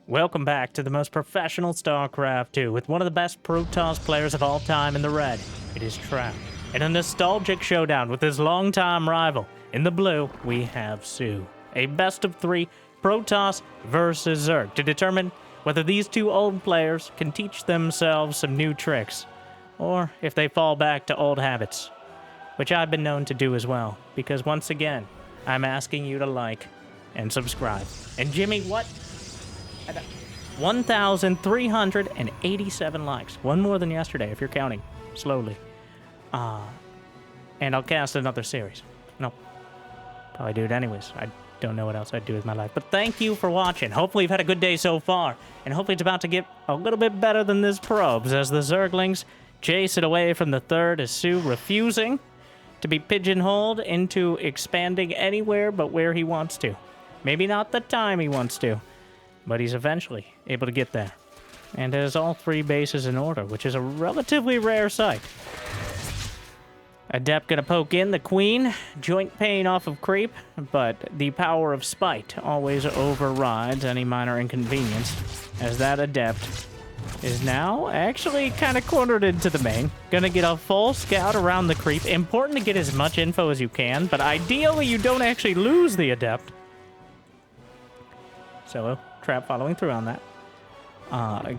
Welcome back to the most professional StarCraft 2 with one of the best Protoss players of all time in the red. It is Trap. In a nostalgic showdown with his longtime rival, in the blue, we have soO's. A best of 3 Protoss versus Zerg to determine whether these two old players can teach themselves some new tricks, or if they fall back to old habits, which I've been known to do as well, because once again, I'm asking you to like and subscribe. And Jimmy, what? 1,387 likes. One more than yesterday, if you're counting slowly. And I'll cast another series. No, probably do it anyways. I don't know what else I'd do with my life. But thank you for watching. Hopefully you've had a good day so far. And hopefully it's about to get a little bit better than this probes as the Zerglings chase it away from the third as soO's refusing to be pigeonholed into expanding anywhere but where he wants to. Maybe not the time he wants to, but he's eventually able to get there. And has all 3 bases in order, which is a relatively rare sight. Adept gonna poke in the Queen, joint pain off of creep, but the power of spite always overrides any minor inconvenience, as that Adept is now actually kind of cornered into the main. Gonna get a full scout around the creep. Important to get as much info as you can, but ideally you don't actually lose the Adept. So, Trap following through on that.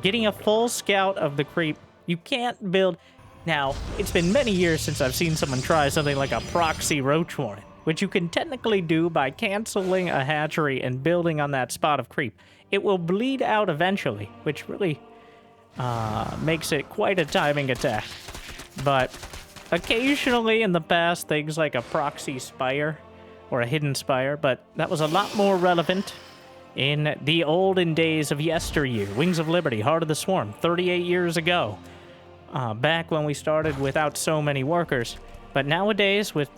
Getting a full scout of the creep. You can't build... Now, it's been many years since I've seen someone try something like a proxy Roach Warren, which you can technically do by canceling a hatchery and building on that spot of creep. It will bleed out eventually, which really makes it quite a timing attack. But occasionally in the past, things like a proxy spire or a hidden spire, but that was a lot more relevant in the olden days of yesteryear. Wings of Liberty, Heart of the Swarm, 38 years ago. Back when we started without so many workers. But nowadays, with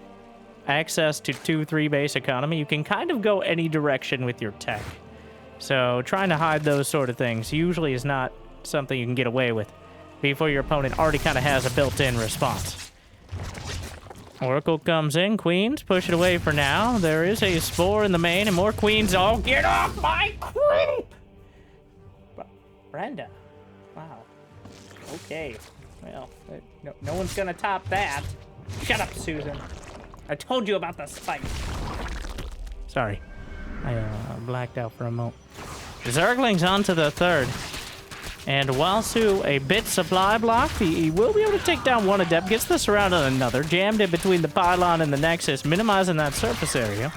access to 2-3 base economy, you can kind of go any direction with your tech. So trying to hide those sort of things usually is not something you can get away with before your opponent already kind of has a built-in response. Oracle comes in, Queens, push it away for now. There is a Spore in the main, and more Queens. Oh, get off my creep! Brenda. Wow. Okay. Well, no one's gonna top that. Shut up, Susan. I told you about the spike. Sorry. I blacked out for a moment. Zerglings onto the third. And while soO's a bit supply blocked, he will be able to take down one Adept, gets the surround on another, jammed in between the pylon and the Nexus, minimizing that surface area,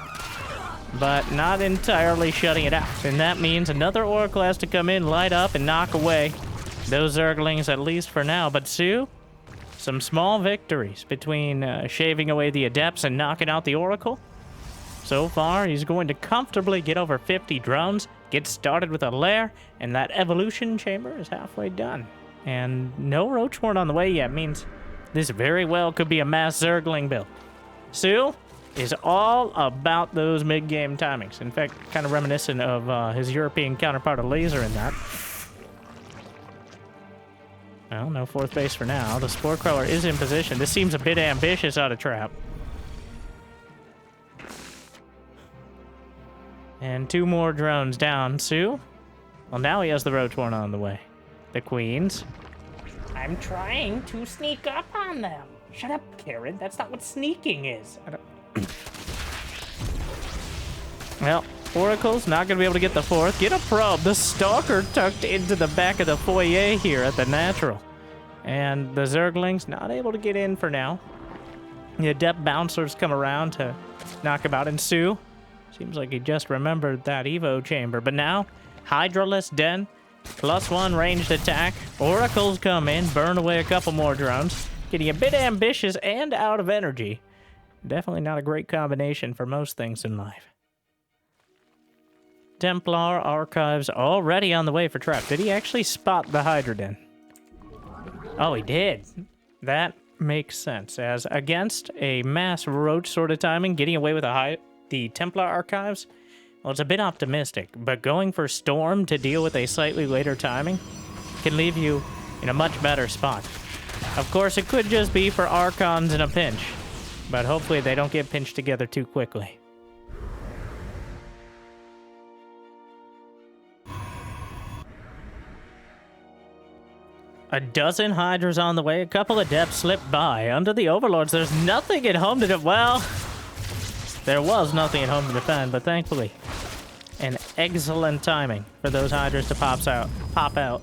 but not entirely shutting it out. And that means another Oracle has to come in, light up, and knock away those Zerglings, at least for now. But soO's, some small victories between shaving away the Adepts and knocking out the Oracle. So far, he's going to comfortably get over 50 drones, get started with a lair, and that evolution chamber is halfway done. And no Roach Warren on the way yet means this very well could be a mass Zergling build. soO's is all about those mid-game timings. In fact, kind of reminiscent of his European counterpart of Laser in that. Well, no 4th base for now. The Spore Crawler is in position. This seems a bit ambitious out of Trap. And 2 more drones down. soO's? Well, now he has the Roach Warren on the way. The Queens. I'm trying to sneak up on them. Shut up, Karen. That's not what sneaking is. Well, Oracle's not going to be able to get the 4th. Get a probe. The Stalker tucked into the back of the foyer here at the natural. And the Zerglings not able to get in for now. The Adept Bouncers come around to knock about. And soO's seems like he just remembered that Evo chamber. But now, Hydralisk Den, +1 ranged attack. Oracles come in, burn away a couple more drones. Getting a bit ambitious and out of energy. Definitely not a great combination for most things in life. Templar Archives already on the way for Trap. Did he actually spot the Hydra Den? Oh, he did. That makes sense. As against a mass Roach sort of timing, getting away with the Templar Archives, well, it's a bit optimistic, but going for Storm to deal with a slightly later timing can leave you in a much better spot. Of course, it could just be for Archons in a pinch, but hopefully they don't get pinched together too quickly. A dozen Hydras on the way. A couple of Depths slipped by. Under the Overlords, there's nothing at home to defend. Well, there was nothing at home to defend, but thankfully, an excellent timing for those Hydras to pop out.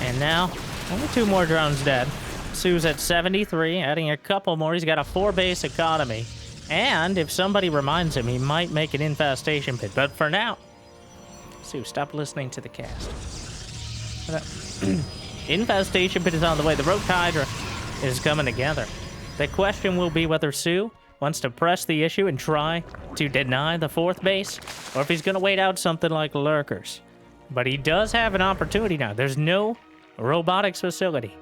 And now, only 2 more drones dead. soO's at 73, adding a couple more. He's got a 4-base economy. And if somebody reminds him, he might make an infestation pit. But for now, soO's, stop listening to the cast. Infestation pit is on the way. The Roach Hydra is coming together. The question will be whether soO's wants to press the issue and try to deny the 4th base, or if he's going to wait out something like Lurkers. But he does have an opportunity now. There's no robotics facility.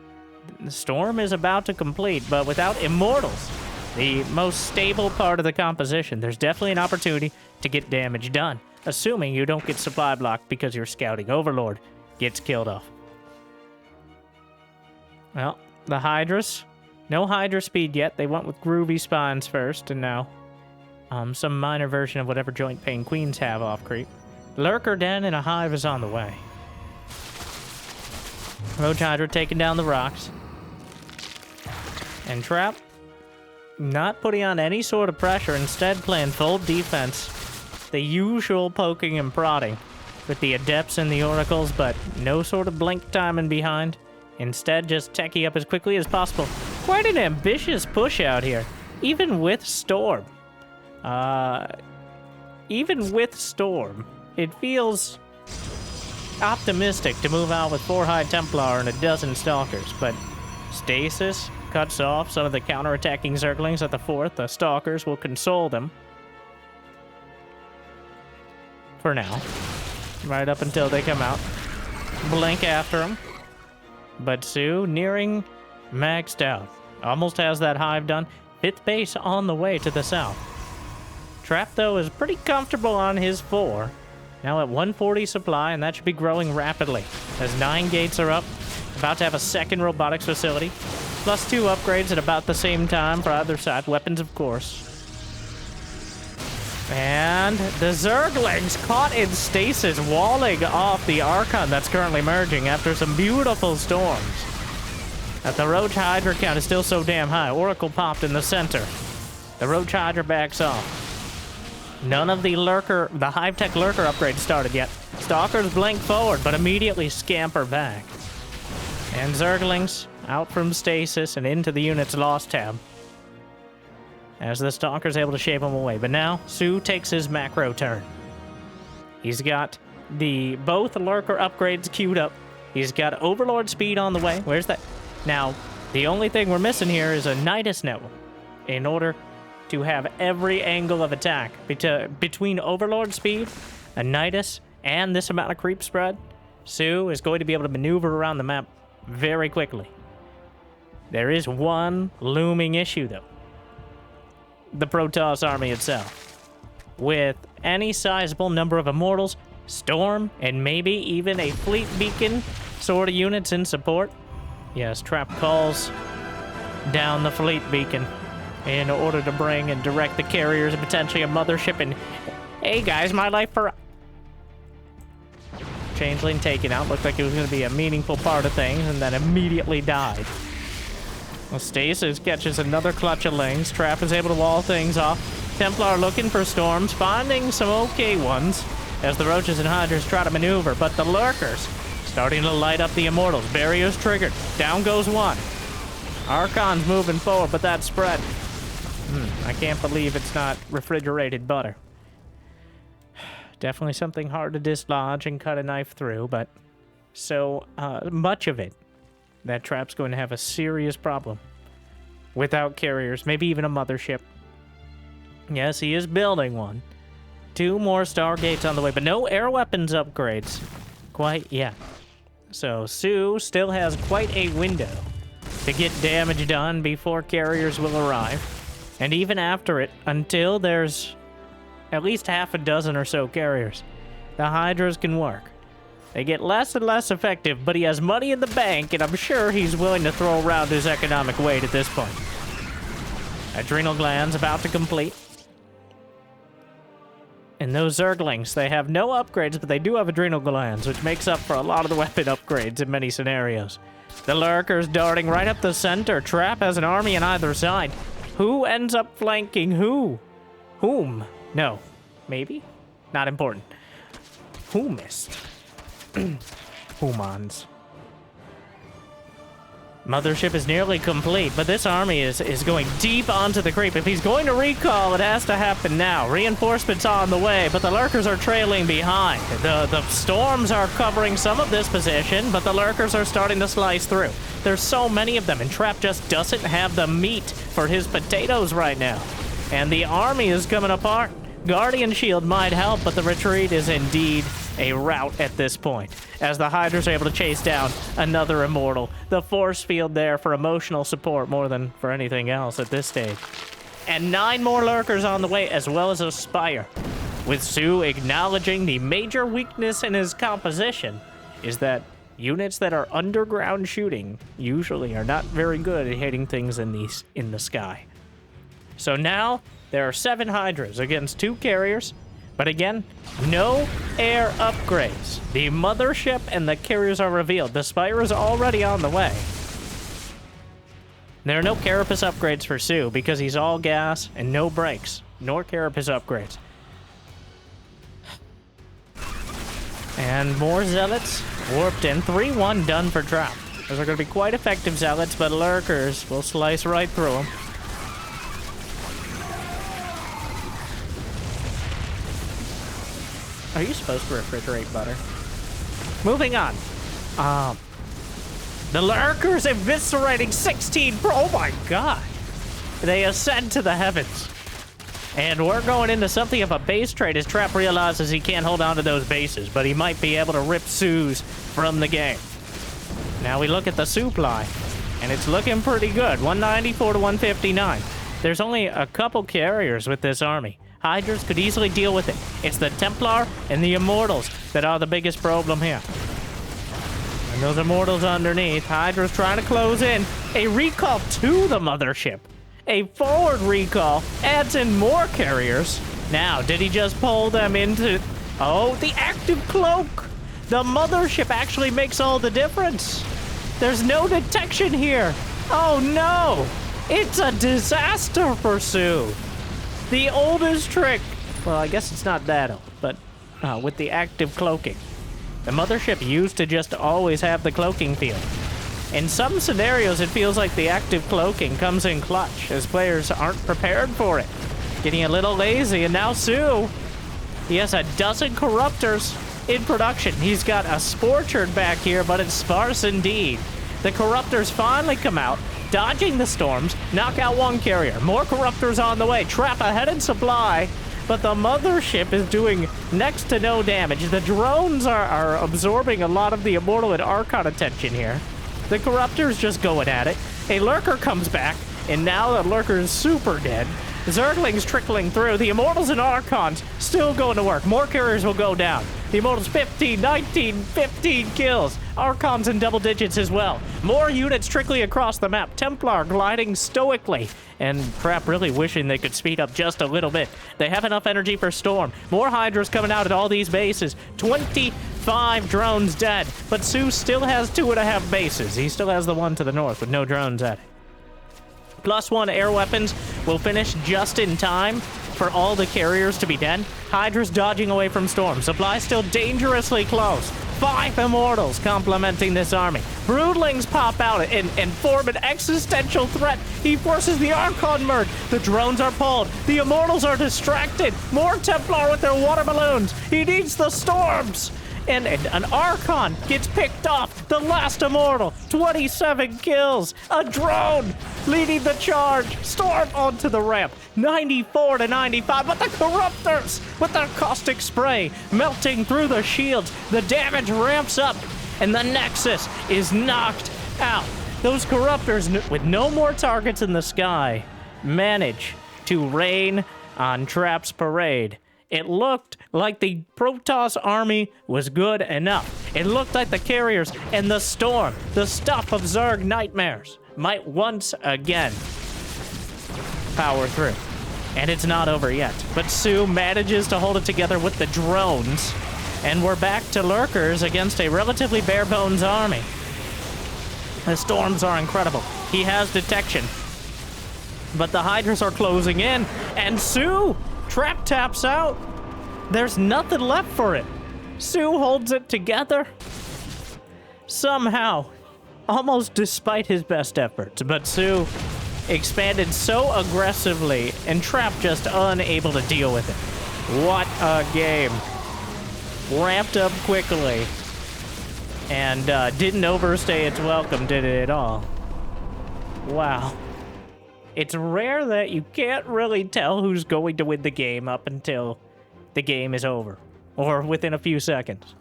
The Storm is about to complete, but without Immortals, the most stable part of the composition, there's definitely an opportunity to get damage done, assuming you don't get supply blocked because your scouting Overlord gets killed off. Well, the Hydras, no Hydra speed yet. They went with Groovy Spines first, and now some minor version of whatever Joint Pain Queens have off creep. Lurker Den and a Hive is on the way. Roach Hydra taking down the rocks. And Trap not putting on any sort of pressure, instead playing full defense. The usual poking and prodding with the Adepts and the Oracles, but no sort of blink timing behind. Instead, just techie up as quickly as possible. Quite an ambitious push out here, even with Storm. It feels optimistic to move out with 4 High Templar and a dozen Stalkers, but Stasis cuts off some of the counter-attacking Zerglings at the 4th. The Stalkers will console them. For now. Right up until they come out. Blink after them. But soO's nearing maxed out. Almost has that Hive done. 5th base on the way to the south. Trap, though, is pretty comfortable on his 4. Now at 140 supply, and that should be growing rapidly. As 9 gates are up. About to have a 2nd robotics facility. +2 upgrades at about the same time for either side. Weapons, of course. And the Zerglings caught in stasis, walling off the Archon that's currently merging after some beautiful storms. But the Roach Hydra count is still so damn high. Oracle popped in the center. The Roach Hydra backs off. None of the Hive-Tech Lurker upgrades started yet. Stalkers blink forward, but immediately scamper back. And Zerglings out from stasis and into the unit's lost tab, as the Stalker's able to shave him away. But now, soO's takes his macro turn. He's got both Lurker upgrades queued up. He's got Overlord speed on the way. Where's that? Now, the only thing we're missing here is a Nidus network in order to have every angle of attack. Between Overlord speed, a Nidus, and this amount of creep spread, soO's is going to be able to maneuver around the map very quickly. There is one looming issue, though. The Protoss army itself. With any sizable number of Immortals, Storm, and maybe even a Fleet Beacon sort of units in support. Yes, Trap calls down the Fleet Beacon in order to bring and direct the carriers and potentially a mothership. And hey guys, my life for... Changeling taken out. Looked like it was going to be a meaningful part of things, and then immediately died. Well, Stasis catches another clutch of Lings. Trap is able to wall things off. Templar looking for Storms, finding some okay ones as the Roaches and Hydras try to maneuver, but the Lurkers starting to light up the Immortals. Barriers triggered. Down goes one. Archon's moving forward, but that spread. I can't believe it's not refrigerated butter. Definitely something hard to dislodge and cut a knife through, but so much of it that Trap's going to have a serious problem without carriers, maybe even a mothership. Yes, he is building one. 2 more Stargates on the way, but no air weapons upgrades quite yet. So soO's still has quite a window to get damage done before carriers will arrive. And even after it, until there's at least half a dozen or so carriers, the Hydras can work. They get less and less effective, but he has money in the bank, and I'm sure he's willing to throw around his economic weight at this point. Adrenal glands about to complete. And those Zerglings, they have no upgrades, but they do have adrenal glands, which makes up for a lot of the weapon upgrades in many scenarios. The Lurkers darting right up the center. Trap has an army on either side. Who ends up flanking who? Whom? No. Maybe? Not important. Whomist? Humans. Mothership is nearly complete, but this army is going deep onto the creep. If he's going to recall, it has to happen now. Reinforcements on the way, but the Lurkers are trailing behind. The Storms are covering some of this position, but the Lurkers are starting to slice through. There's so many of them, and Trap just doesn't have the meat for his potatoes right now. And the army is coming apart. Guardian Shield might help, but the retreat is indeed a rout at this point, as the Hydras are able to chase down another Immortal. The force field there for emotional support more than for anything else at this stage. And 9 more Lurkers on the way, as well as a Spire. With Su acknowledging the major weakness in his composition is that units that are underground shooting usually are not very good at hitting things in the sky. So now there are 7 Hydras against 2 carriers. But again, no air upgrades. The mothership and the carriers are revealed. The Spire is already on the way. There are no carapace upgrades for Su because he's all gas and no brakes, nor carapace upgrades. And more Zealots warped in. 3-1 done for Trap. Those are going to be quite effective Zealots, but Lurkers will slice right through them. Are you supposed to refrigerate butter? Moving on. The Lurkers eviscerating 16. Oh my god. They ascend to the heavens. And we're going into something of a base trade as Trap realizes he can't hold on to those bases, but he might be able to rip Su's from the game. Now we look at the supply, and it's looking pretty good. 194 to 159. There's only a couple carriers with this army. Hydras could easily deal with it. It's the Templar and the Immortals that are the biggest problem here. And those Immortals underneath. Hydra's trying to close in. A recall to the mothership. A forward recall adds in more carriers. Now, did he just pull them into... Oh, the active cloak! The mothership actually makes all the difference. There's no detection here. Oh no! It's a disaster for Su. The oldest trick. Well, I guess it's not that old, but with the active cloaking. The mothership used to just always have the cloaking field. In some scenarios, it feels like the active cloaking comes in clutch, as players aren't prepared for it. Getting a little lazy, and now Su, he has a dozen Corruptors in production. He's got a Sporchard back here, but it's sparse indeed. The Corruptors finally come out, dodging the storms, knock out one carrier. More Corruptors on the way. Trap ahead in supply, but the mothership is doing next to no damage. The drones are absorbing a lot of the Immortal and Archon attention here. The Corruptor's just going at it. A Lurker comes back, and now the Lurker is super dead. Zerglings trickling through. The Immortals and Archons still going to work. More carriers will go down. The Immortals 15, 19, 15 kills. Archons in double digits as well. More units trickling across the map. Templar gliding stoically. And Trap really wishing they could speed up just a little bit. They have enough energy for Storm. More Hydras coming out at all these bases. 25 drones dead. But Su still has 2.5 bases. He still has the one to the north with no drones at it. +1 air weapons will finish just in time for all the carriers to be dead. Hydra's dodging away from Storm. Supply still dangerously close. 5 Immortals complementing this army. Broodlings pop out and form an existential threat. He forces the Archon merge. The drones are pulled. The Immortals are distracted. More Templar with their water balloons. He needs the Storms. And an Archon gets picked off. The last Immortal. 27 kills. A drone leading the charge. Storm onto the ramp. 94 to 95. But the Corruptors with their caustic spray melting through the shields. The damage ramps up. And the Nexus is knocked out. Those Corruptors with no more targets in the sky manage to rain on Trap's parade. It looked like the Protoss army was good enough. It looked like the carriers and the Storm, the stuff of Zerg nightmares, might once again power through. And it's not over yet. But soO manages to hold it together with the drones. And we're back to lurkers against a relatively bare-bones army. The storms are incredible. He has detection. But the Hydras are closing in. And soO trap taps out. There's nothing left for it. soO holds it together. Somehow. Almost despite his best efforts. But soO expanded so aggressively, and Trap just unable to deal with it. What a game. Ramped up quickly. And didn't overstay its welcome, did it at all? Wow. It's rare that you can't really tell who's going to win the game up until the game is over. Or within a few seconds.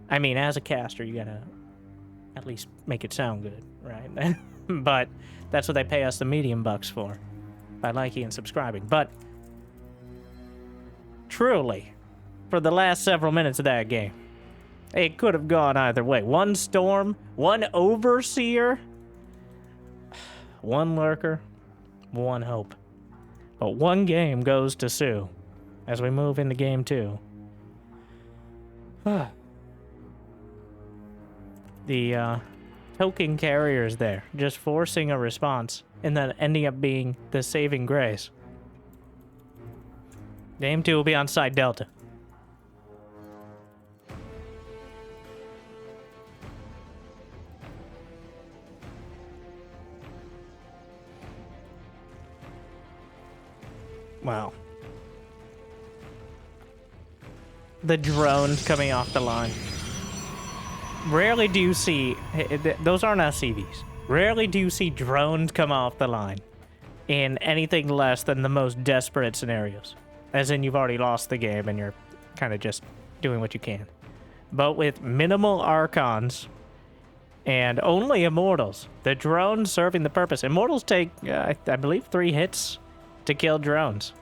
I mean, as a caster, you gotta at least make it sound good, right? But that's what they pay us the medium bucks for. By liking and subscribing. But truly, for the last several minutes of that game, it could have gone either way. One Storm, one Overseer, one Lurker, one Hope. But one game goes to soO as we move into game 2. The token carriers there, just forcing a response, and then ending up being the saving grace. Game 2 will be on side Delta. Wow. The drones coming off the line. Rarely do you see... Those aren't SCVs. Rarely do you see drones come off the line in anything less than the most desperate scenarios. As in, you've already lost the game and you're kind of just doing what you can. But with minimal Archons and only Immortals, the drones serving the purpose. Immortals take, I believe, 3 hits to kill drones,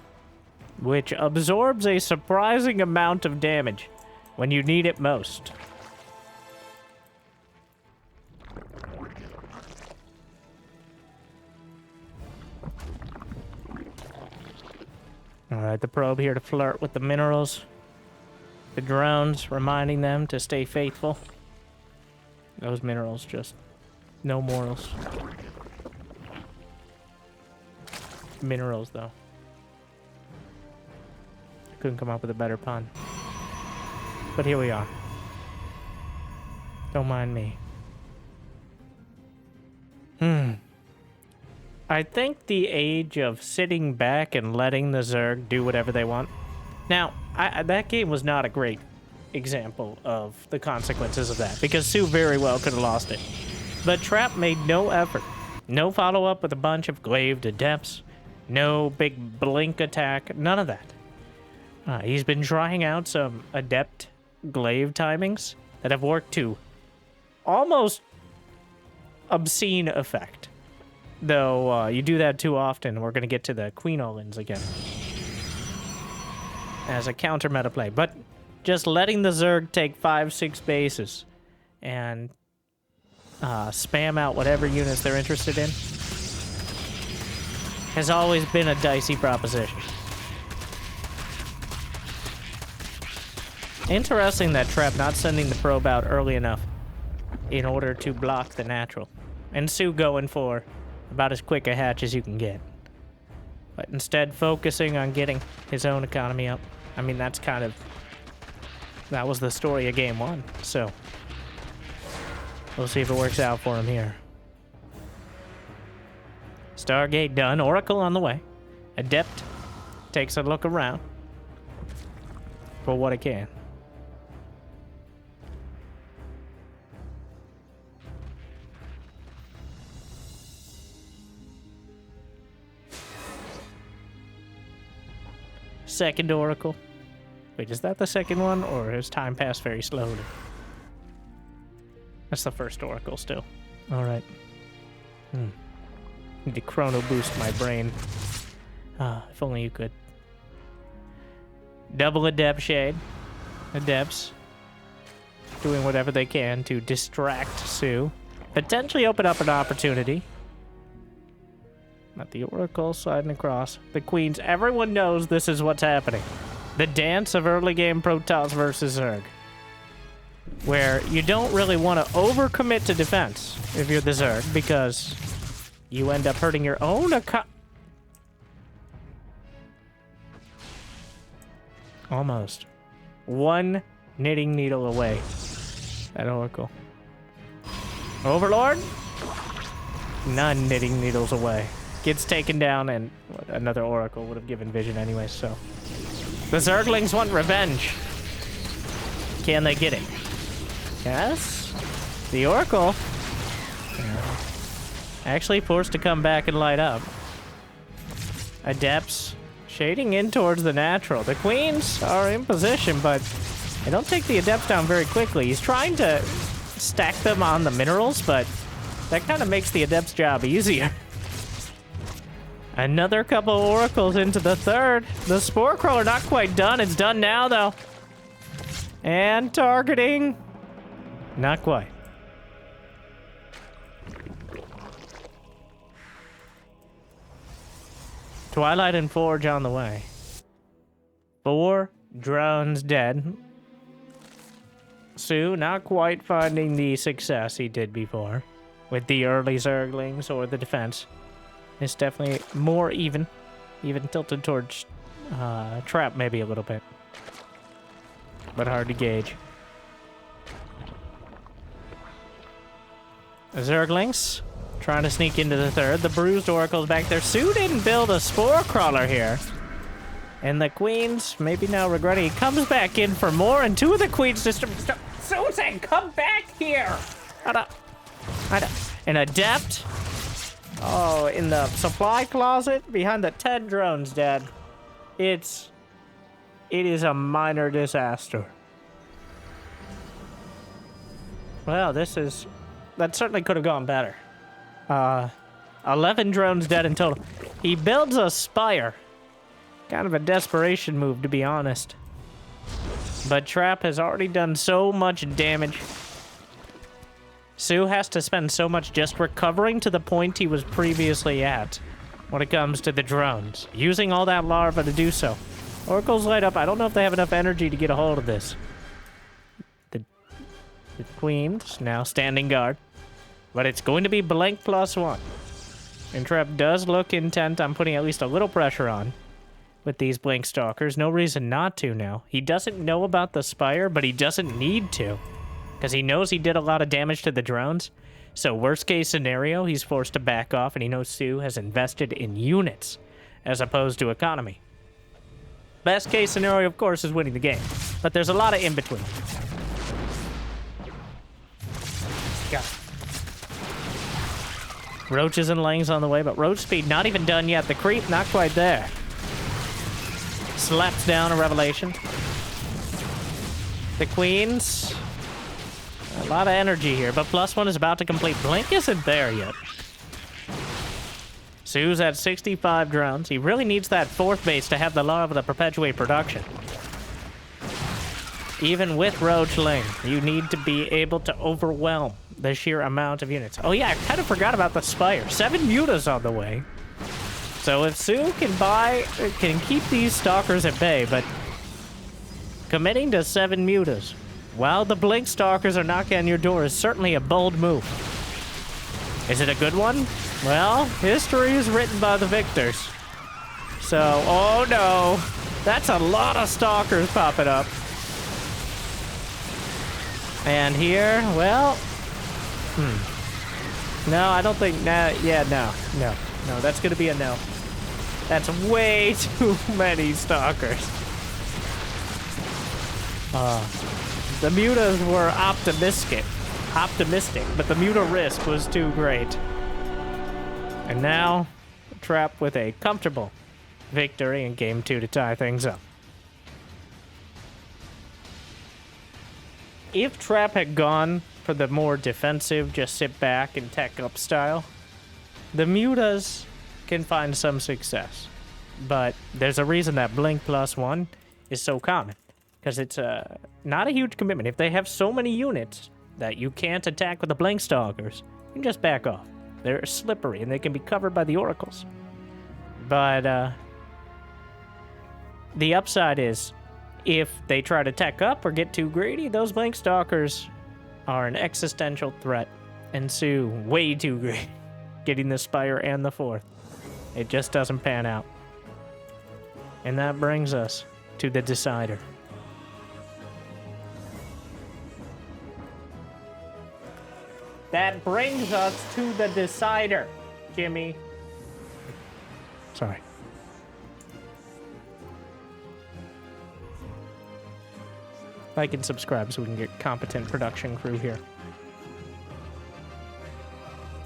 which absorbs a surprising amount of damage when you need it most. Alright, the probe here to flirt with the minerals. The drones, reminding them to stay faithful. Those minerals just... no morals. Minerals, though. Couldn't come up with a better pun. But here we are. Don't mind me. I think the age of sitting back and letting the Zerg do whatever they want. Now, that game was not a great example of the consequences of that, because soO very well could have lost it. But Trap made no effort. No follow-up with a bunch of glaive adepts. No big blink attack. None of that. He's been trying out some adept glaive timings that have worked to almost obscene effect. Though, you do that too often, we're going to get to the Queen Olins again. As a counter meta play. But just letting the Zerg take 5-6 bases and spam out whatever units they're interested in has always been a dicey proposition. Interesting that Trap not sending the probe out early enough in order to block the natural. And soO going for about as quick a hatch as you can get. But instead focusing on getting his own economy up. I mean, that's kind of... that was the story of game 1, so... we'll see if it works out for him here. Stargate done. Oracle on the way. Adept takes a look around for what it can. Second Oracle. Wait, is that the second one, or has time passed very slowly? That's the first Oracle still. Alright. Need to chrono boost my brain. If only you could. Double Adept Shade. Adepts doing whatever they can to distract soO. Potentially open up an opportunity. Not the Oracle sliding across. The Queens. Everyone knows this is what's happening. The dance of early game Protoss versus Zerg. Where you don't really want to overcommit to defense if you're the Zerg, because you end up hurting your own Almost. One knitting needle away. That Oracle. Overlord? None knitting needles away. Gets taken down, and another Oracle would have given vision anyway, so. The Zerglings want revenge. Can they get it? Yes? The Oracle. Actually forced to come back and light up. Adepts shading in towards the natural. The Queens are in position, but they don't take the Adepts down very quickly. He's trying to stack them on the minerals, but that kind of makes the Adept's job easier. Another couple Oracles into the third. The Spore Crawler not quite done. It's done now, though. And targeting. Not quite. Twilight and Forge on the way. 4 drones dead. Sue not quite finding the success he did before with the early Zerglings or the defense. It's definitely more even tilted towards trap maybe a little bit, but hard to gauge. Zerglings trying to sneak into the third. The bruised Oracle's back there. Sue didn't build a Spore Crawler here. And the Queens, maybe now regretting, he comes back in for more, and 2 of the Queens just... Susan, come back here! An Adept. Oh, in the supply closet behind the 10 drones, Dad. It is a minor disaster. Well, that certainly could have gone better. 11 drones dead in total. He builds a Spire. Kind of a desperation move, to be honest. But Trap has already done so much damage. Sue has to spend so much just recovering to the point he was previously at when it comes to the drones. Using all that larva to do so. Oracles light up. I don't know if they have enough energy to get a hold of this. The Queens now standing guard. But it's going to be blank +1. And Trap does look intent on putting at least a little pressure on with these Blink Stalkers. No reason not to now. He doesn't know about the Spire, but he doesn't need to, because he knows he did a lot of damage to the drones. So worst case scenario, he's forced to back off, and he knows Sue has invested in units as opposed to economy. Best case scenario, of course, is winning the game. But there's a lot of in-between. Got it. Roaches and Langs on the way, but Roach speed not even done yet. The creep not quite there. Slaps down a Revelation. The Queens. A lot of energy here, but +1 is about to complete. Blink isn't there yet. Sue's at 65 drones. He really needs that 4th base to have the larva to perpetuate production. Even with Roach Ling, you need to be able to overwhelm the sheer amount of units. Oh yeah, I kind of forgot about the Spire. 7 mutas on the way. So if Sue can keep these Stalkers at bay, but committing to 7 mutas while the Blink Stalkers are knocking on your door is certainly a bold move. Is it a good one? Well, history is written by the victors. So, oh no, that's a lot of Stalkers popping up. And here, well, no, I don't think, no, that's gonna be a no. That's way too many Stalkers. The mutas were optimistic, but the muta risk was too great. And now, Trap with a comfortable victory in Game 2 to tie things up. If Trap had gone for the more defensive, just sit back and tech up style, the mutas can find some success. But there's a reason that Blink +1 is so common, because it's not a huge commitment. If they have so many units that you can't attack with the Blink Stalkers, you can just back off. They're slippery, and they can be covered by the Oracles. But, the upside is, if they try to tech up or get too greedy, those Blink Stalkers are an existential threat. And Sue, way too greedy, getting the Spire and the 4th. It just doesn't pan out. And that brings us to the decider. That brings us to the decider, Jimmy. Sorry. Like and subscribe so we can get competent production crew here.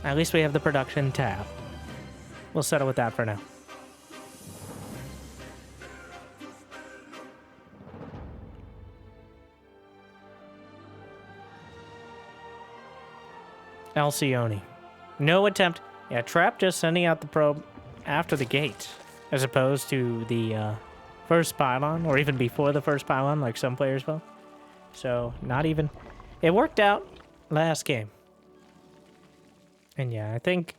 At least we have the production tab. We'll settle with that for now. Alcyone. No attempt. Yeah, Trap just sending out the probe after the gate, as opposed to the first pylon, or even before the first pylon, like some players will. So, not even... It worked out last game. And yeah, I think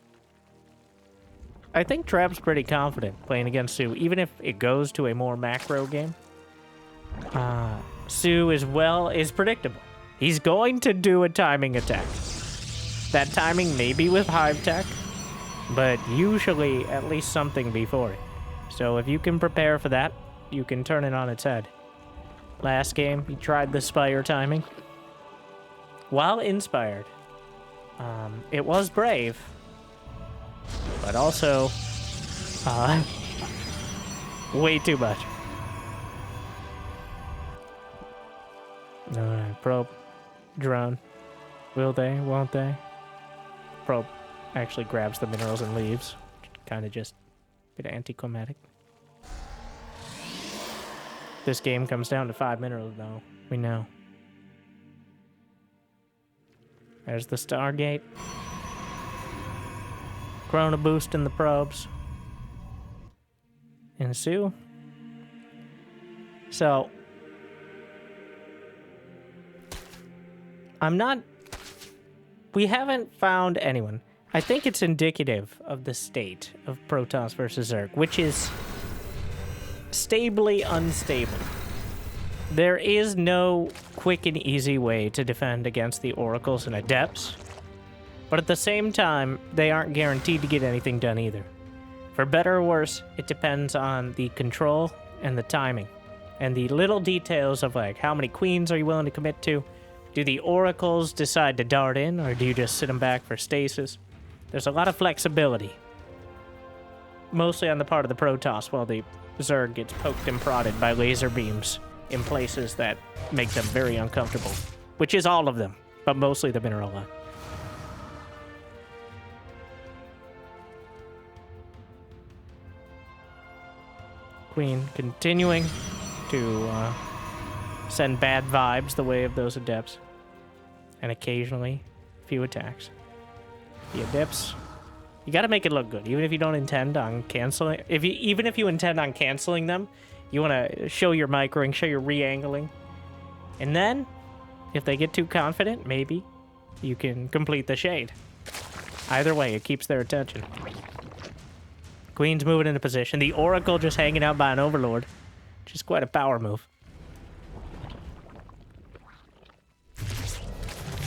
Trap's pretty confident playing against Sue, even if it goes to a more macro game. Sue is predictable. He's going to do a timing attack. That timing may be with Hive Tech, but usually at least something before it. So if you can prepare for that, you can turn it on its head. Last game, he tried the Spire timing. While inspired, it was brave, but also way too much. Alright, probe, drone. Will they? Won't they? Probe actually grabs the minerals and leaves. Kind of just a bit anticlimactic. This game comes down to 5 minerals, though. We know. There's the Stargate. Chrono boost in the probes. Ensue. So, we haven't found anyone. I think it's indicative of the state of Protoss versus Zerg, which is stably unstable. There is no quick and easy way to defend against the Oracles and Adepts, but at the same time, they aren't guaranteed to get anything done either. For better or worse, it depends on the control and the timing, and the little details of like how many queens are you willing to commit to? Do the Oracles decide to dart in, or do you just sit them back for stasis? There's a lot of flexibility, mostly on the part of the Protoss, while the Zerg gets poked and prodded by laser beams in places that make them very uncomfortable, which is all of them, but mostly the mineral line. Queen continuing to send bad vibes the way of those Adepts, and occasionally a few attacks. The Adepts, you gotta make it look good, even if you don't intend on canceling. Even if you intend on canceling them, you want to show your microing, show your re-angling. And then, if they get too confident, maybe you can complete the shade. Either way, it keeps their attention. Queen's moving into position. The Oracle just hanging out by an Overlord, which is quite a power move.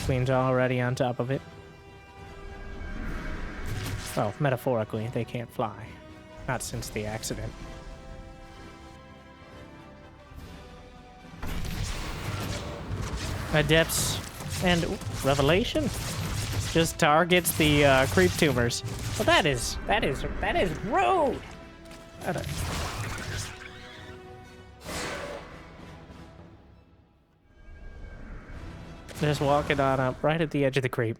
Queen's already on top of it. Well, metaphorically, they can't fly. Not since the accident. Adepts and Revelation just targets the creep tumors. Well, that is rude. Just walking on up right at the edge of the creep.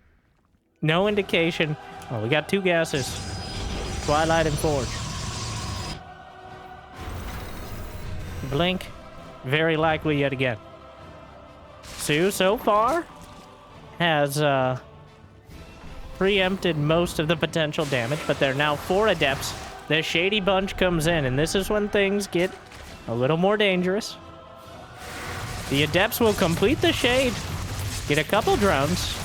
No indication. Oh, we got 2 gases. Twilight and Forge. Blink. Very likely yet again. Sue, so far, has preempted most of the potential damage, but there are now 4 Adepts. The Shady Bunch comes in, and this is when things get a little more dangerous. The Adepts will complete the shade. Get a couple drones.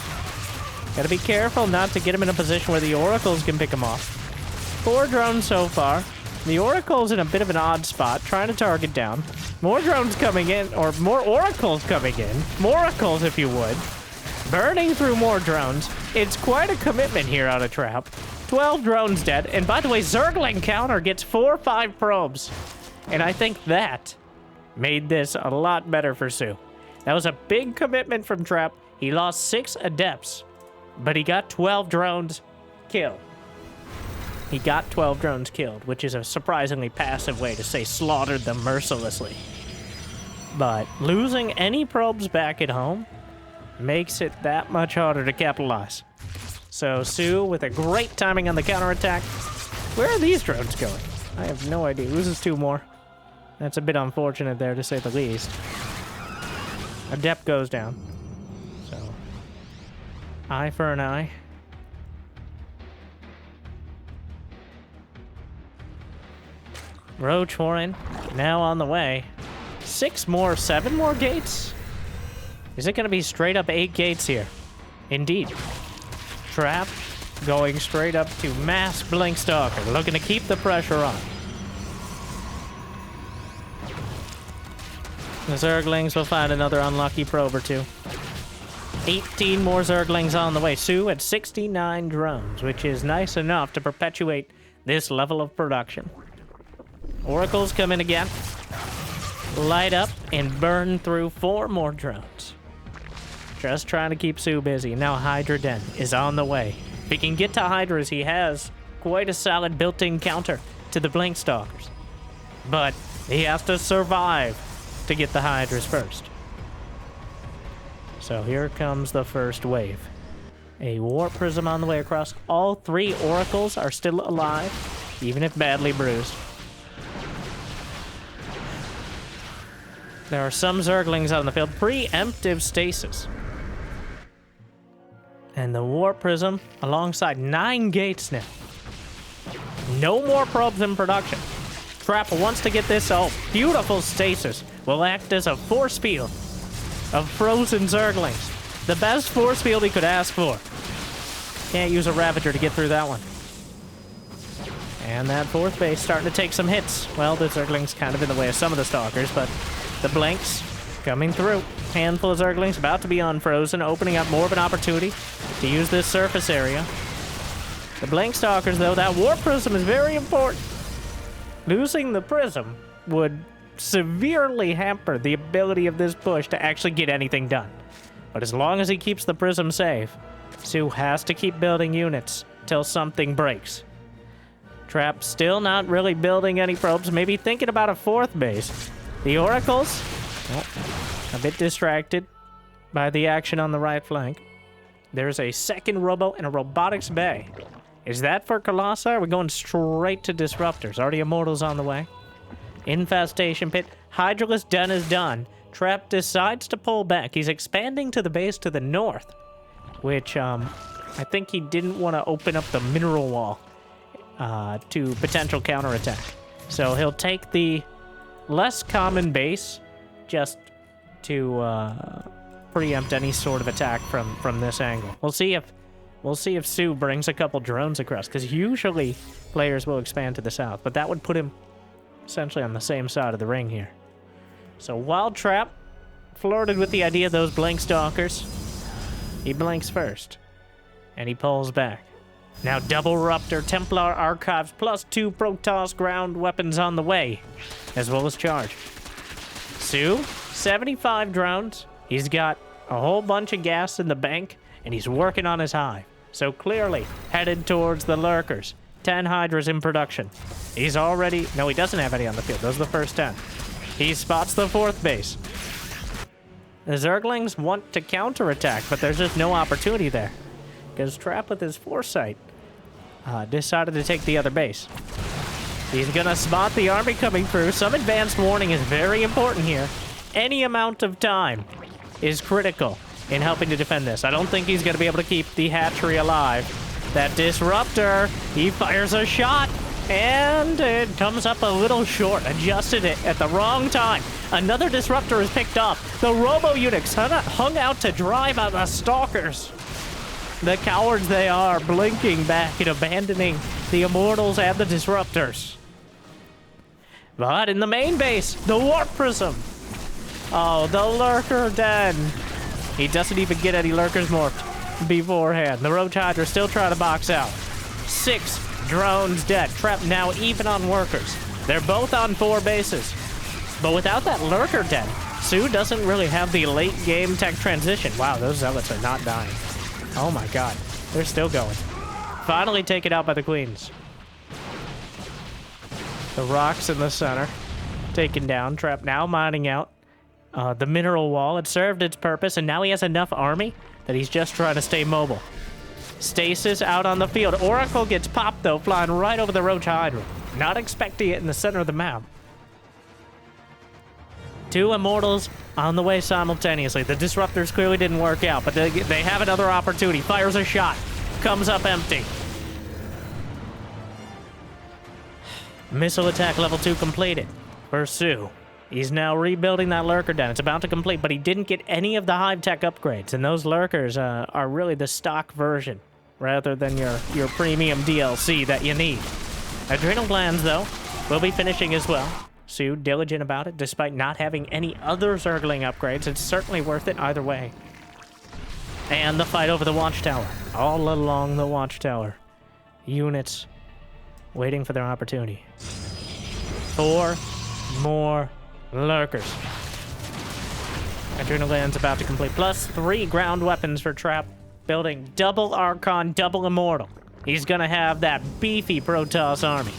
Gotta be careful not to get them in a position where the Oracles can pick them off. 4 drones so far. The Oracle's in a bit of an odd spot, trying to target down. More drones coming in, or more Oracles coming in. More Oracles, if you would. Burning through more drones. It's quite a commitment here out of Trap. 12 drones dead. And by the way, Zergling counter gets 4 or 5 probes. And I think that made this a lot better for Su. That was a big commitment from Trap. He lost 6 adepts, but he got 12 drones killed. He got 12 drones killed, which is a surprisingly passive way to say slaughtered them mercilessly. But losing any probes back at home makes it that much harder to capitalize. So Su with a great timing on the counterattack. Where are these drones going? I have no idea. Loses 2 more. That's a bit unfortunate there, to say the least. Adept goes down. So, eye for an eye. Roach Warren now on the way. 7 more gates? Is it going to be straight up 8 gates here? Indeed. Trap going straight up to Mass Blinkstalker, looking to keep the pressure on. The Zerglings will find another unlucky probe or 2. 18 more Zerglings on the way. Su at 69 drones, which is nice enough to perpetuate this level of production. Oracles come in again. Light up and burn through 4 more drones. Just trying to keep Su busy. Now Hydra Den is on the way. If he can get to Hydras, he has quite a solid built-in counter to the Blinkstalkers. But he has to survive to get the Hydras first. So here comes the first wave. A Warp Prism on the way across. All 3 Oracles are still alive, even if badly bruised. There are some Zerglings on the field. Preemptive stasis. And the Warp Prism alongside 9 gates now. No more probes in production. Trap wants to get this out. Beautiful stasis will act as a force field of frozen Zerglings. The best force field he could ask for. Can't use a Ravager to get through that one. And that 4th base starting to take some hits. Well, the Zerglings kind of in the way of some of the Stalkers, but the Blinks coming through. Handful of Zerglings about to be unfrozen, opening up more of an opportunity to use this surface area. The Blinkstalkers, though, that Warp Prism is very important. Losing the Prism would severely hamper the ability of this push to actually get anything done. But as long as he keeps the Prism safe, Su has to keep building units till something breaks. Trap still not really building any probes, maybe thinking about a 4th base. The Oracles, a bit distracted by the action on the right flank. There's a 2nd Robo and a Robotics Bay. Is that for Colossi? We're going straight to Disruptors. Already Immortals on the way. Infestation Pit. Hydralisk Den is done. Trap decides to pull back. He's expanding to the base to the north, which I think he didn't want to open up the mineral wall to potential counterattack. So he'll take the less common base just to preempt any sort of attack from this angle. We'll see if Su brings a couple drones across, because usually players will expand to the south, but that would put him essentially on the same side of the ring here. So while Trap flirted with the idea of those Blinkstalkers, he blinks first, and he pulls back. Now double Ruptor, Templar Archives, plus 2 Protoss ground weapons on the way, as well as charge. Su, 75 drones. He's got a whole bunch of gas in the bank, and he's working on his hive. So clearly headed towards the Lurkers. 10 Hydras in production. He's already... No, he doesn't have any on the field. Those are the first 10. He spots the 4th base. The Zerglings want to counterattack, but there's just no opportunity there, because Trap, with his foresight, decided to take the other base. He's gonna spot the army coming through. Some advanced warning is very important here. Any amount of time is critical in helping to defend this. I don't think he's gonna be able to keep the hatchery alive. That Disruptor, he fires a shot, and it comes up a little short. Adjusted it at the wrong time. Another Disruptor is picked up. The Robo-Unix hung out to drive out the Stalkers. The cowards they are, blinking back and abandoning the Immortals and the Disruptors. But in the main base, the Warp Prism. Oh, the Lurker Den. He doesn't even get any Lurkers morphed beforehand. The Roach Hydra still trying to box out. 6 drones dead. Trap now even on workers. They're both on 4 bases. But without that Lurker Den, Su doesn't really have the late game tech transition. Wow, those Zealots are not dying. Oh my god. They're still going. Finally taken out by the Queens. The rocks in the center. Taken down. Trap now mining out. The mineral wall, it served its purpose, and now he has enough army that he's just trying to stay mobile. Stasis out on the field. Oracle gets popped, though, flying right over the Roach Hydra. Not expecting it in the center of the map. 2 Immortals on the way simultaneously. The Disruptors clearly didn't work out, but they have another opportunity. Fires a shot. Comes up empty. Missile attack level 2 completed for Su. He's now rebuilding that Lurker Den. It's about to complete, but he didn't get any of the Hive Tech upgrades, and those Lurkers are really the stock version, rather than your premium DLC that you need. Adrenal Glands, though, will be finishing as well. Su, diligent about it, despite not having any other Zergling upgrades. It's certainly worth it either way. And the fight over the Watchtower. All along the Watchtower. Units waiting for their opportunity. 4 more Lurkers. Adrenalin's about to complete. Plus 3 ground weapons for Trap. Building double Archon, double Immortal. He's gonna have that beefy Protoss army.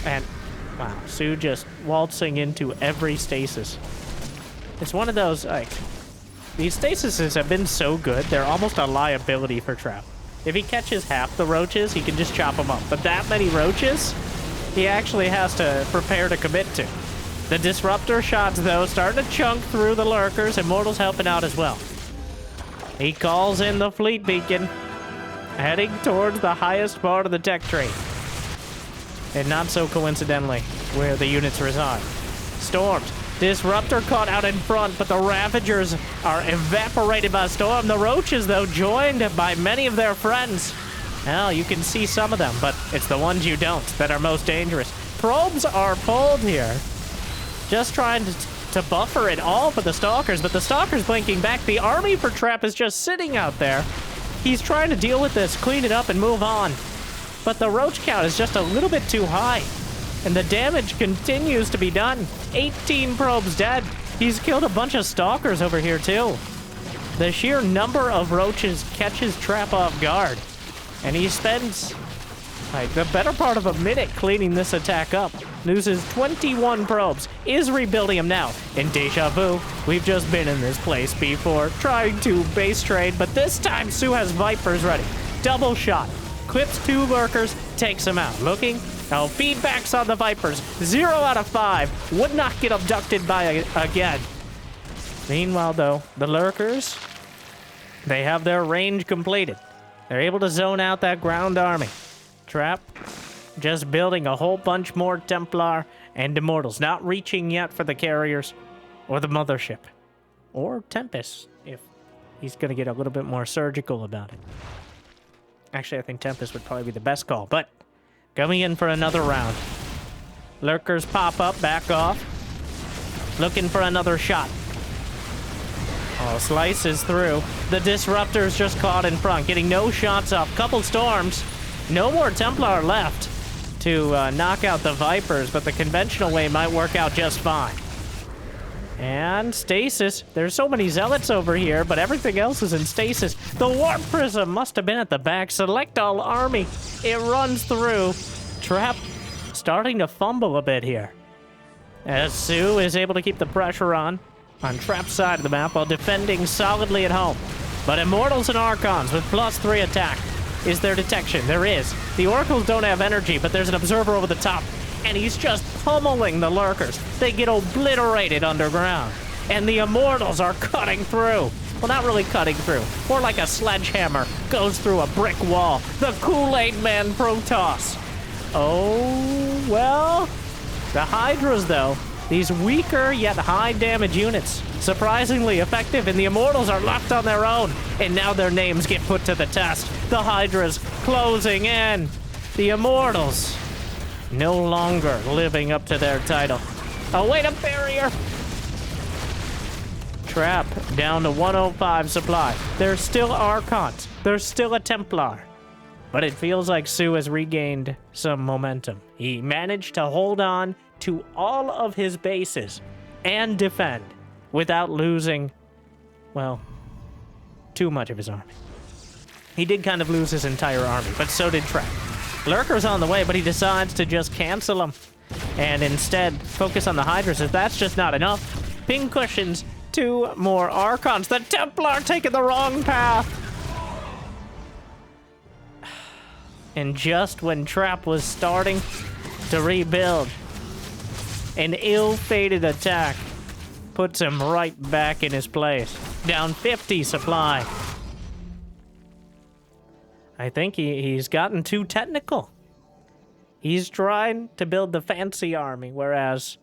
And, wow, Su just waltzing into every stasis. It's one of those, like, these stasises have been so good, they're almost a liability for Trap. If he catches half the roaches, he can just chop them up. But that many roaches, he actually has to prepare to commit to. The Disruptor shots, though, starting to chunk through the Lurkers. Immortals helping out as well. He calls in the Fleet Beacon, heading towards the highest part of the tech tree. And not so coincidentally, where the units reside. Storms. Disruptor caught out in front, but the Ravagers are evaporated by Storm. The Roaches, though, joined by many of their friends. Well, you can see some of them, but it's the ones you don't that are most dangerous. Probes are pulled here. Just trying to buffer it all for the Stalkers, but the Stalkers blinking back. The army for Trap is just sitting out there. He's trying to deal with this, clean it up, and move on. But the Roach count is just a little bit too high. And the damage continues to be done. 18 probes dead. He's killed a bunch of Stalkers over here, too. The sheer number of Roaches catches Trap off guard. And he spends, like, the better part of a minute cleaning this attack up. Loses 21 probes. Is rebuilding him now. In Deja Vu, we've just been in this place before, trying to base trade, but this time Su has Vipers ready. Double shot. Clips 2 Lurkers, takes him out. Looking. Oh, feedbacks on the Vipers. 0 out of 5. Would not get abducted by again. Meanwhile, though, the Lurkers, they have their range completed. They're able to zone out that ground army. Trap, just building a whole bunch more Templar and Immortals. Not reaching yet for the carriers or the Mothership. Or Tempest, if he's going to get a little bit more surgical about it. Actually, I think Tempest would probably be the best call, but coming in for another round. Lurkers pop up, back off. Looking for another shot. Oh, slices through. The Disruptor's just caught in front, getting no shots off. Couple Storms. No more Templar left to knock out the Vipers, but the conventional way might work out just fine. And stasis. There's so many Zealots over here, but everything else is in stasis. The Warp Prism must have been at the back. Select all army. It runs through. Trap starting to fumble a bit here. As Su is able to keep the pressure on Trap's side of the map while defending solidly at home. But Immortals and Archons with +3 attack. Is there detection? There is. The Oracles don't have energy, but there's an Observer over the top. And he's just pummeling the Lurkers. They get obliterated underground. And the Immortals are cutting through. Well, not really cutting through. More like a sledgehammer goes through a brick wall. The Kool-Aid Man Protoss. Oh, well. The Hydras, though. These weaker yet high damage units. Surprisingly effective, and the Immortals are left on their own. And now their names get put to the test. The Hydras closing in. The Immortals no longer living up to their title. Oh, wait, a barrier! Trap down to 105 supply. There's still Archons. There's still a Templar. But it feels like Su has regained some momentum. He managed to hold on to all of his bases and defend without losing, well, too much of his army. He did kind of lose his entire army, but so did Trap. Lurker's on the way, but he decides to just cancel them and instead focus on the Hydras, as that's just not enough. Ping cushions, 2 more Archons. The Templar taking the wrong path. And just when Trap was starting to rebuild, an ill-fated attack puts him right back in his place. Down 50 supply. I think he's gotten too technical. He's trying to build the fancy army, whereas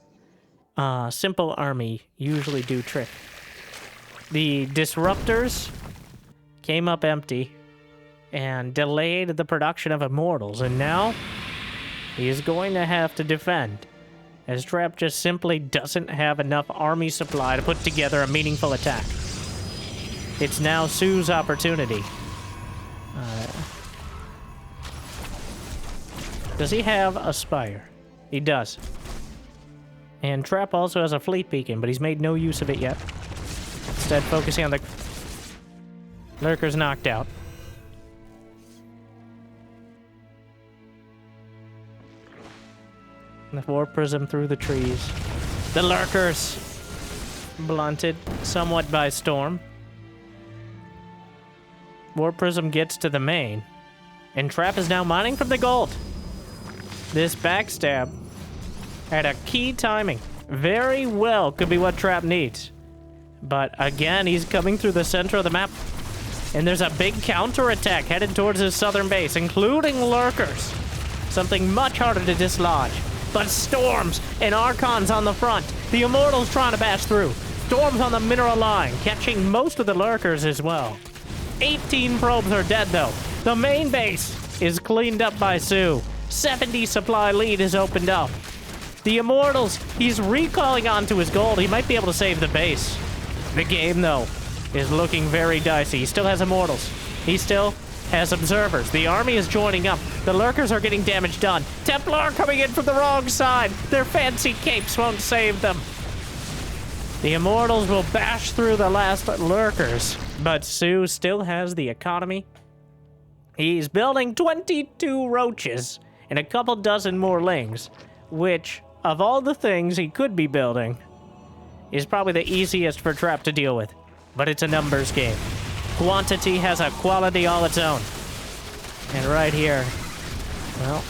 simple army usually do trick. The disruptors came up empty and delayed the production of immortals, and now he's going to have to defend, as Trap just simply doesn't have enough army supply to put together a meaningful attack. It's now Su's opportunity. Does he have a Spire? He does. And Trap also has a fleet beacon, but he's made no use of it yet. Instead, focusing on the Lurkers knocked out. The Warp Prism through the trees. The Lurkers blunted somewhat by Storm. Warp Prism gets to the main, and Trap is now mining from the gold. This backstab at a key timing very well could be what Trap needs. But again, he's coming through the center of the map, and there's a big counterattack headed towards his southern base, including Lurkers. Something much harder to dislodge. But Storms and Archons on the front. The Immortals trying to bash through. Storms on the mineral line, catching most of the Lurkers as well. 18 probes are dead, though. The main base is cleaned up by Su. 70 supply lead is opened up. The Immortals, he's recalling onto his gold. He might be able to save the base. The game, though, is looking very dicey. He still has Immortals. He still has Observers. The army is joining up. The Lurkers are getting damage done. Templar coming in from the wrong side. Their fancy capes won't save them. The Immortals will bash through the last Lurkers, but Su still has the economy. He's building 22 roaches and a couple dozen more lings, which, of all the things he could be building, is probably the easiest for Trap to deal with. But it's a numbers game. Quantity has a quality all its own. And right here, well,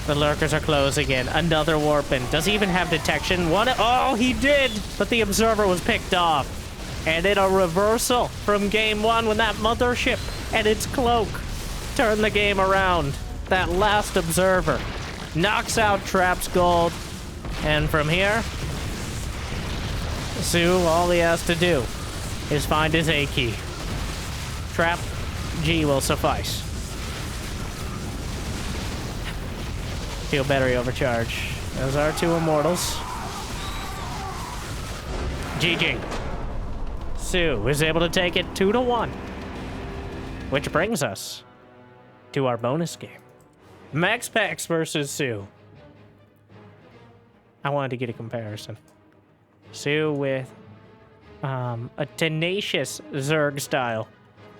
the Lurkers are closing in. Another Warpin. Does he even have detection? Oh, he did! But the Observer was picked off. And in a reversal from game 1 when that Mothership and its cloak turned the game around. That last Observer knocks out Trap's gold. And from here, Su, all he has to do is find his A key. Trap G will suffice. Field battery overcharge. Those are 2 Immortals. GG. Su is able to take it 2-1. Which brings us to our bonus game. Max Pax versus Su. I wanted to get a comparison. Su with a tenacious Zerg style.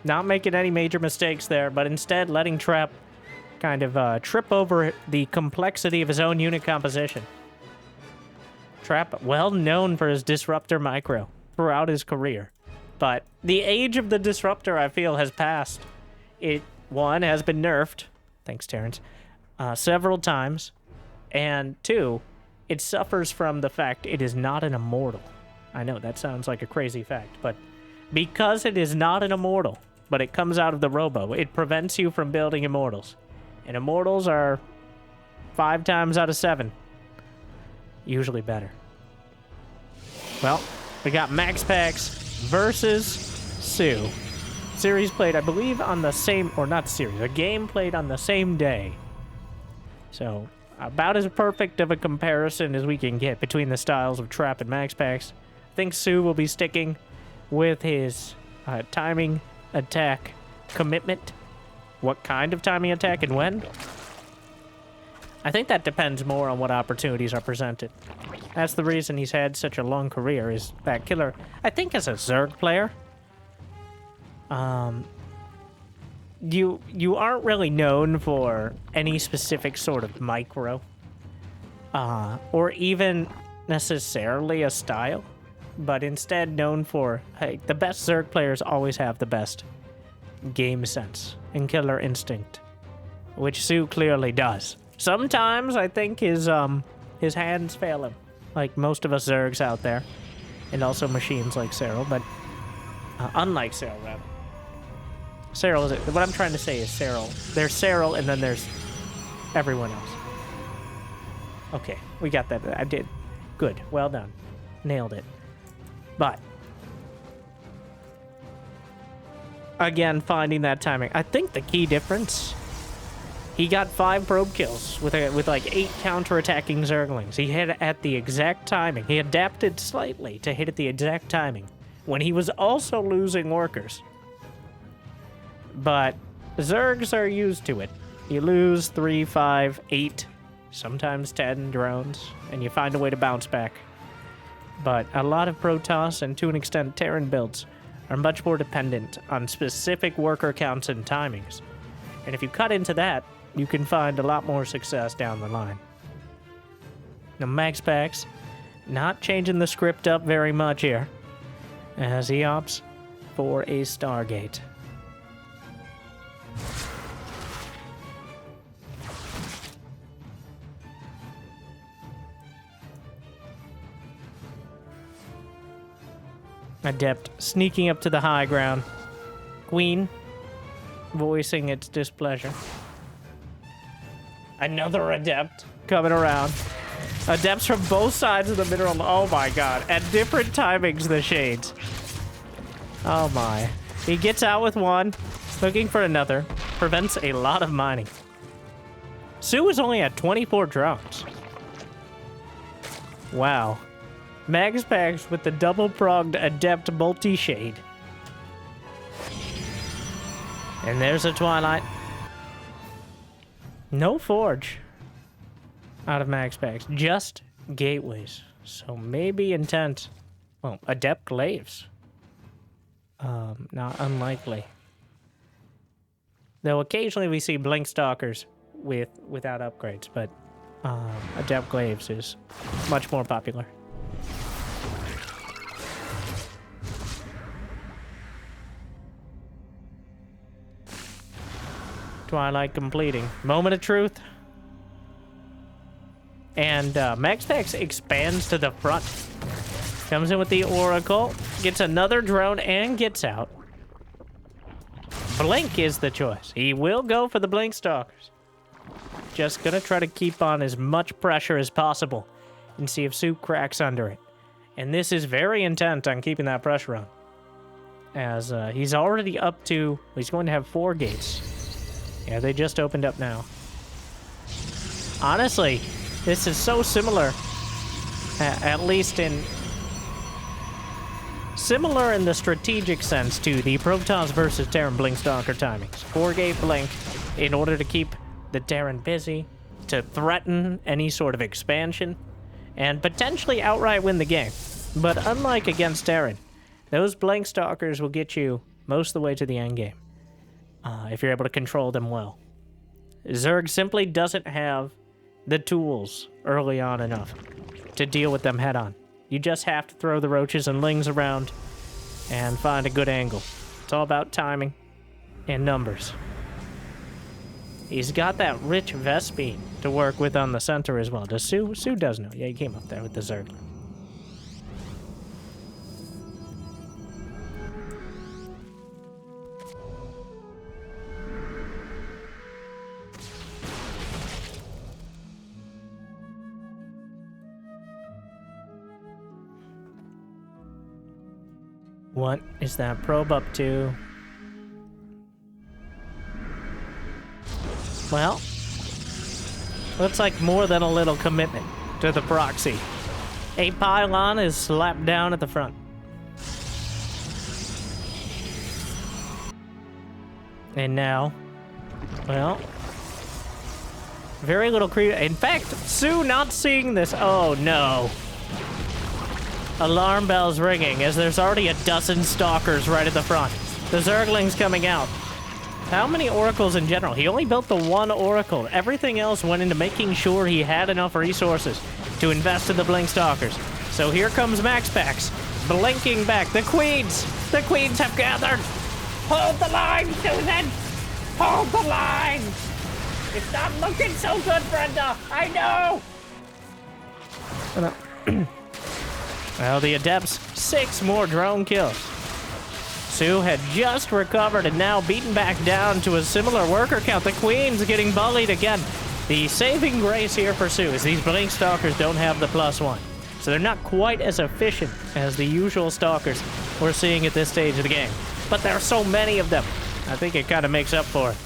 Not making any major mistakes there, but instead letting Trap kind of trip over the complexity of his own unit composition. Trap, well known for his Disruptor micro throughout his career. But the age of the Disruptor, I feel, has passed. It, 1, has been nerfed, thanks Terrence, several times. And 2, it suffers from the fact it is not an immortal. I know, that sounds like a crazy fact, but because it is not an immortal, but it comes out of the robo, it prevents you from building immortals. And immortals are 5 times out of 7 usually better. Well, we got Max Pax versus Su. Series played, I believe, on the same, or not series, a game played on the same day. So, about as perfect of a comparison as we can get between the styles of Trap and Max Packs. I think soO will be sticking with his timing, attack, commitment. What kind of timing attack and when? I think that depends more on what opportunities are presented. That's the reason he's had such a long career, is that killer. I think as a Zerg player, you aren't really known for any specific sort of micro, or even necessarily a style, but instead known for, hey, the best Zerg players always have the best game sense and killer instinct, which soO clearly does. Sometimes I think his hands fail him, like most of us Zergs out there, and also machines like Cyril, but unlike Cyril, rather. Cyril is what I'm trying to say is Cyril. There's Cyril, and then there's everyone else. Okay, we got that. I did. Good. Well done. Nailed it. But again, finding that timing. I think the key difference. He got 5 probe kills with like 8 counterattacking Zerglings. He hit at the exact timing. He adapted slightly to hit at the exact timing when he was also losing workers. But Zergs are used to it. You lose 3, 5, 8, sometimes 10 drones, and you find a way to bounce back. But a lot of Protoss, and to an extent Terran builds, are much more dependent on specific worker counts and timings. And if you cut into that, you can find a lot more success down the line. Now, Max Packs, not changing the script up very much here, as he opts for a Stargate. Adept sneaking up to the high ground. Queen voicing its displeasure. Another Adept coming around. Adepts from both sides of the mineral. Oh my god. At different timings, the shades. Oh my. He gets out with one, looking for another. Prevents a lot of mining. soO is only at 24 drones. Wow. Max Packs with the double-pronged Adept multi-shade. And there's a Twilight. No Forge out of Max Packs, just gateways. So maybe intent. Well, Adept Glaives. Not unlikely. Though occasionally we see Blink Stalkers without upgrades, but Adept Glaives is much more popular. Twilight completing. Moment of truth. And Max Packs expands to the front. Comes in with the Oracle. Gets another drone and gets out. Blink is the choice. He will go for the Blink Stalkers. Just gonna try to keep on as much pressure as possible and see if soO cracks under it. And this is very intent on keeping that pressure on. As he's already up to... He's going to have 4 gates. Yeah, they just opened up now. Honestly, this is so similar, at least in... Similar in the strategic sense to the Protoss versus Terran Blink Stalker timings. 4-gate Blink in order to keep the Terran busy, to threaten any sort of expansion, and potentially outright win the game. But unlike against Terran, those Blink Stalkers will get you most of the way to the end game. If you're able to control them well. Zerg simply doesn't have the tools early on enough to deal with them head on. You just have to throw the roaches and lings around and find a good angle. It's all about timing and numbers. He's got that rich Vespine to work with on the center as well. Does soO? soO does know. Yeah, he came up there with the Zerg. What is that probe up to? Well, looks like more than a little commitment to the proxy. A pylon is slapped down at the front. And now, well, very little creep. In fact, soO's not seeing this. Oh no. Alarm bells ringing as there's already a dozen stalkers right at the front. The Zerglings coming out. How many oracles in general? He only built the one oracle. Everything else went into making sure he had enough resources to invest in the Blink Stalkers. So here comes MaxPax, blinking back. The Queens have gathered. Hold the line, Susan! Hold the line! It's not looking so good, Brenda! I know! Well, the Adepts, 6 more drone kills. soO's had just recovered and now beaten back down to a similar worker count. The Queen's getting bullied again. The saving grace here for soO's is these Blink Stalkers don't have the +1. So they're not quite as efficient as the usual Stalkers we're seeing at this stage of the game. But there are so many of them. I think it kind of makes up for it.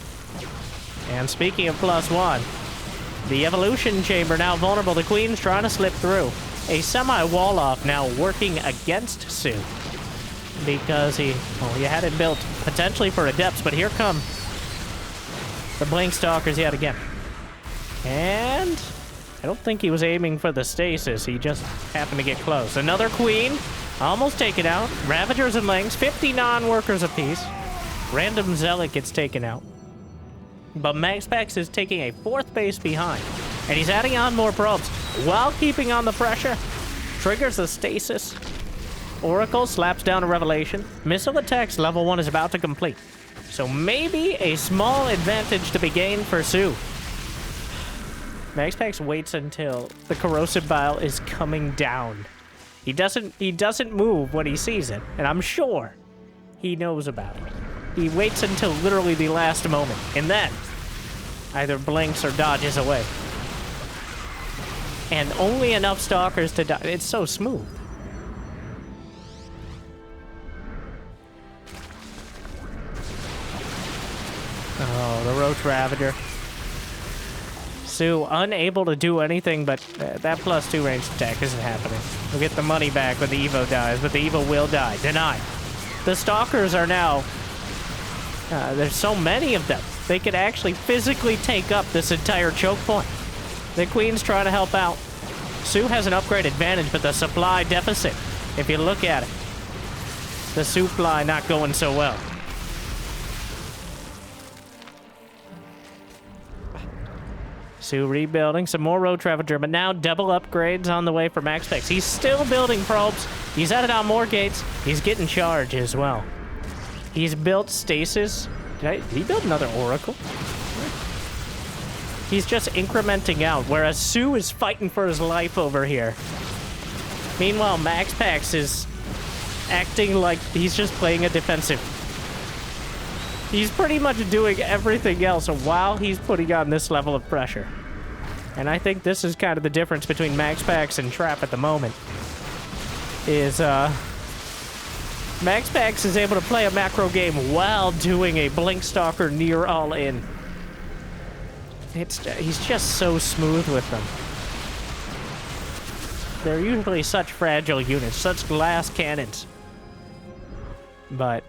And speaking of +1, the Evolution Chamber now vulnerable. The Queen's trying to slip through. A semi-wall off now working against soO's. Because he had it built potentially for Adepts, but here come the Blink Stalkers yet again. And I don't think he was aiming for the stasis. He just happened to get close. Another Queen. Almost taken out. Ravagers and Lings, 50 non-workers apiece. Random Zealot gets taken out. But MaxPax is taking a 4th base behind. And he's adding on more probes while keeping on the pressure. Triggers the stasis. Oracle slaps down a Revelation. Missile attacks level 1 is about to complete. So maybe a small advantage to be gained for soO's. MaxPax waits until the corrosive bile is coming down. He doesn't move when he sees it, and I'm sure he knows about it. He waits until literally the last moment, and then either blinks or dodges away. And only enough Stalkers to die. It's so smooth. Oh, the Roach Ravager. soO's unable to do anything, but that +2 ranged attack isn't happening. We'll get the money back when the Evo dies, but the Evo will die. Denied. The Stalkers are now... there's so many of them. They could actually physically take up this entire choke point. The Queen's trying to help out. soO's has an upgrade advantage, but the supply deficit, if you look at it, the supply not going so well. soO's rebuilding, some more Road Ravager, but now double upgrades on the way for MaxPax. He's still building probes. He's added on more gates. He's getting charge as well. He's built stasis. Did he build another Oracle? He's just incrementing out, whereas soO's is fighting for his life over here. Meanwhile, MaxPax is acting like he's just playing a defensive. He's pretty much doing everything else while he's putting on this level of pressure. And I think this is kind of the difference between MaxPax and Trap at the moment. Is, MaxPax is able to play a macro game while doing a Blink Stalker near all-in. He's just so smooth with them. They're usually such fragile units, such glass cannons. But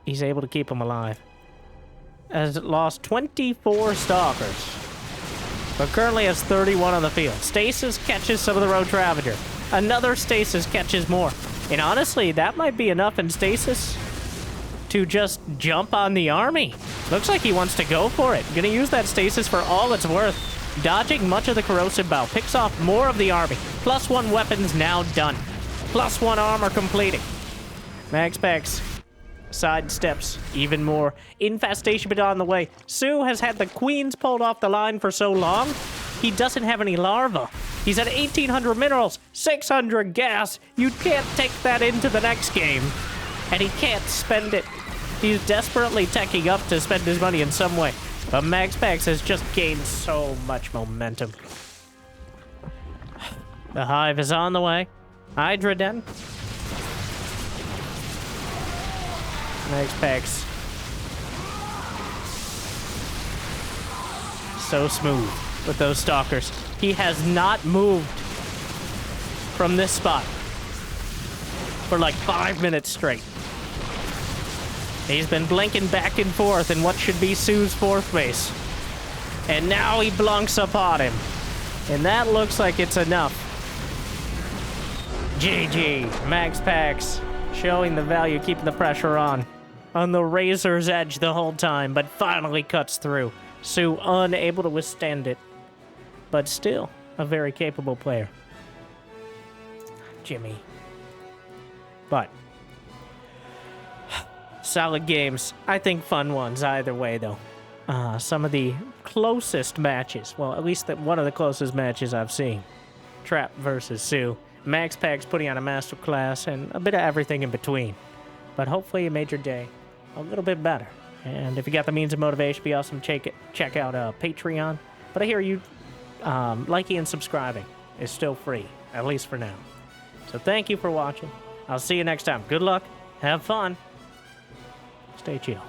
he's able to keep them alive. Has lost 24 Stalkers, but currently has 31 on the field. Stasis catches some of the Road Ravager. Another Stasis catches more. And honestly, that might be enough in Stasis to just jump on the army. Looks like he wants to go for it. Gonna use that Stasis for all it's worth. Dodging much of the corrosive bow. Picks off more of the army. +1 weapons now done. +1 armor completing. MaxPax sidesteps even more. Infestation bit on the way. soO's has had the Queens pulled off the line for so long, he doesn't have any larvae. He's at 1,800 minerals, 600 gas. You can't take that into the next game. And he can't spend it. He's desperately teching up to spend his money in some way. But MaxPax has just gained so much momentum. The Hive is on the way. Hydra Den. MaxPax so smooth with those stalkers. He has not moved from this spot for like 5 minutes straight. He's been blinking back and forth in what should be soO's fourth base. And now he blunks upon him. And that looks like it's enough. GG. Max Pax showing the value, keeping the pressure on the razor's edge the whole time, but finally cuts through. soO unable to withstand it, but still a very capable player. Jimmy. But solid games. I think fun ones either way, though. Some of the closest matches, well, at least one of the closest matches I've seen. Trap versus soO. Max Pax putting on a masterclass and a bit of everything in between. But hopefully you made your day a little bit better. And if you got the means of motivation, be awesome to check out Patreon. But I hear you liking and subscribing is still free, at least for now. So thank you for watching. I'll see you next time. Good luck. Have fun. Stay chill.